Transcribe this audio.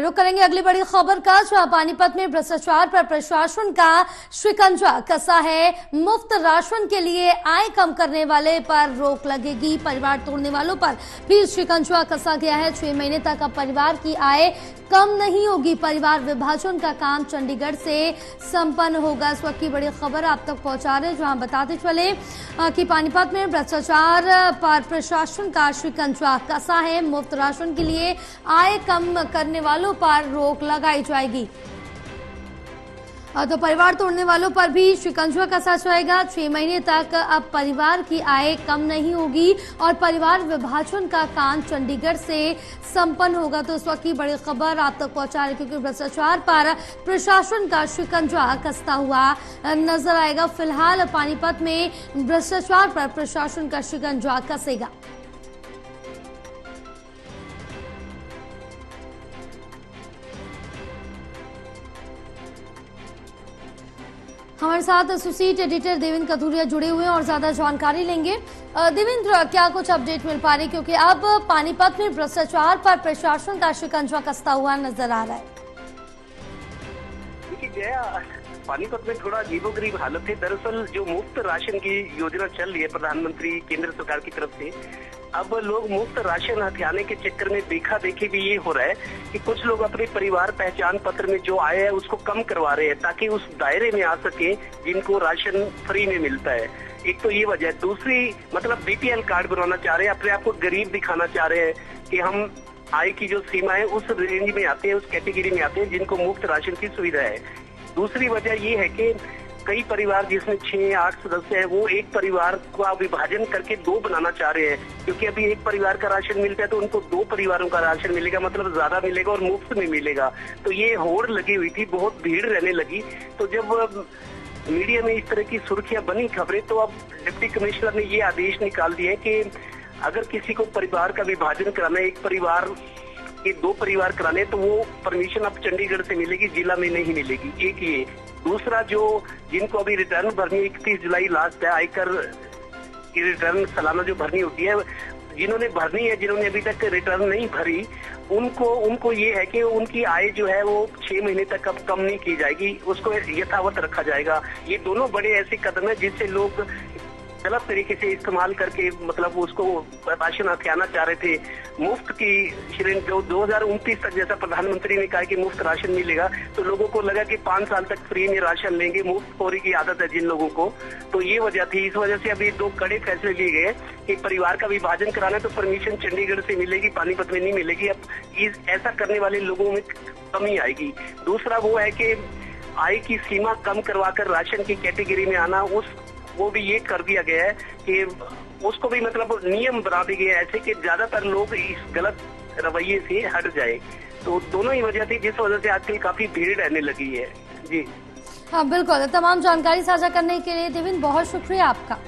रुक करेंगे अगली बड़ी खबर का, जहां पानीपत में भ्रष्टाचार पर प्रशासन का शिकंजा कसा है। मुफ्त राशन के लिए आय कम करने वाले पर रोक लगेगी, परिवार तोड़ने वालों पर भी शिकंजा कसा गया है। 6 महीने तक अब परिवार की आय कम नहीं होगी। परिवार विभाजन का काम चंडीगढ़ से संपन्न होगा। इस वक्त की बड़ी खबर आप तक पहुंचा रहे, जहां बताते चले कि पानीपत में भ्रष्टाचार पर प्रशासन का शिकंजा कसा है। मुफ्त राशन के लिए आय कम करने वालों पर रोक लगाई जाएगी, तो परिवार तोड़ने वालों पर भी शिकंजा कसा जाएगा। 6 महीने तक अब परिवार की आय कम नहीं होगी और परिवार विभाजन का काम चंडीगढ़ से संपन्न होगा। तो इस वक्त की बड़ी खबर आप तक पहुंचा रहे, क्योंकि भ्रष्टाचार पर प्रशासन का शिकंजा कसता हुआ नजर आएगा। फिलहाल पानीपत में भ्रष्टाचार पर प्रशासन का शिकंजा कसेगा। हमारे साथ एसोसिएट एडिटर देवेंद्र कथुरिया जुड़े हुए हैं और ज्यादा जानकारी लेंगे। देवेंद्र, क्या कुछ अपडेट मिल पा रही, क्योंकि अब पानीपत में भ्रष्टाचार पर प्रशासन का शिकंजा कसता हुआ नजर आ रहा है। देखिए जया, पानीपत में थोड़ा अजीबोगरीब हालत है। दरअसल जो मुफ्त राशन की योजना चल रही है प्रधानमंत्री केंद्र सरकार की तरफ से, अब लोग मुफ्त राशन हथियाने के चक्कर में देखा देखी भी ये हो रहा है कि कुछ लोग अपने परिवार पहचान पत्र में जो आय है उसको कम करवा रहे हैं ताकि उस दायरे में आ सके जिनको राशन फ्री में मिलता है। एक तो ये वजह है। दूसरी मतलब बीपीएल कार्ड बनाना चाह रहे हैं, अपने आप को गरीब दिखाना चाह रहे हैं कि हम आय की जो सीमा है उस रेंज में आते हैं, उस कैटेगरी में आते हैं जिनको मुफ्त राशन की सुविधा है। दूसरी वजह ये है कि कई परिवार जिसमें 6-8 सदस्य है, वो एक परिवार का विभाजन करके 2 बनाना चाह रहे हैं, क्योंकि अभी एक परिवार का राशन मिलता है तो उनको 2 परिवारों का राशन मिलेगा, मतलब ज्यादा मिलेगा और मुफ्त में मिलेगा। तो ये होड़ लगी हुई थी, बहुत भीड़ रहने लगी। तो जब मीडिया में इस तरह की सुर्खियां बनी खबरें, तो अब डिप्टी कमिश्नर ने ये आदेश निकाल दिया है कि अगर किसी को परिवार का विभाजन कराना है, एक परिवार के 2 परिवार कराने, तो वो परमिशन अब चंडीगढ़ से मिलेगी, जिला में नहीं मिलेगी। एक ये। दूसरा, जो जिनको अभी रिटर्न भरनी 31 जुलाई लास्ट है, आयकर की रिटर्न सालाना जो भरनी होती है, जिन्होंने भरनी है, जिन्होंने अभी तक रिटर्न नहीं भरी, उनको ये है कि उनकी आय जो है वो 6 महीने तक अब कम नहीं की जाएगी, उसको यथावत रखा जाएगा। ये दोनों बड़े ऐसे कदम है जिससे लोग गलत तरीके से इस्तेमाल करके मतलब उसको राशन हथियाना चाह रहे थे। मुफ्त की श्रेणी जो 2029 तक जैसा प्रधानमंत्री ने कहा कि मुफ्त राशन मिलेगा, तो लोगों को लगा कि 5 साल तक फ्री में राशन लेंगे। मुफ्त खोरी की आदत है जिन लोगों को, तो ये वजह थी। इस वजह से अभी 2 कड़े फैसले लिए गए कि परिवार का विभाजन कराना है तो परमिशन चंडीगढ़ से मिलेगी, पानीपत में नहीं मिलेगी। अब ऐसा करने वाले लोगों में कमी आएगी। दूसरा वो है कि आय की सीमा कम करवाकर राशन की कैटेगरी में आना, वो भी ये कर दिया गया है कि उसको भी मतलब नियम बना दिए गए ऐसे कि ज्यादातर लोग इस गलत रवैये से हट जाए। तो दोनों ही वजह थी जिस वजह से आजकल काफी भीड़ रहने लगी है। जी हाँ बिल्कुल, तमाम जानकारी साझा करने के लिए देवेंद्र बहुत शुक्रिया आपका।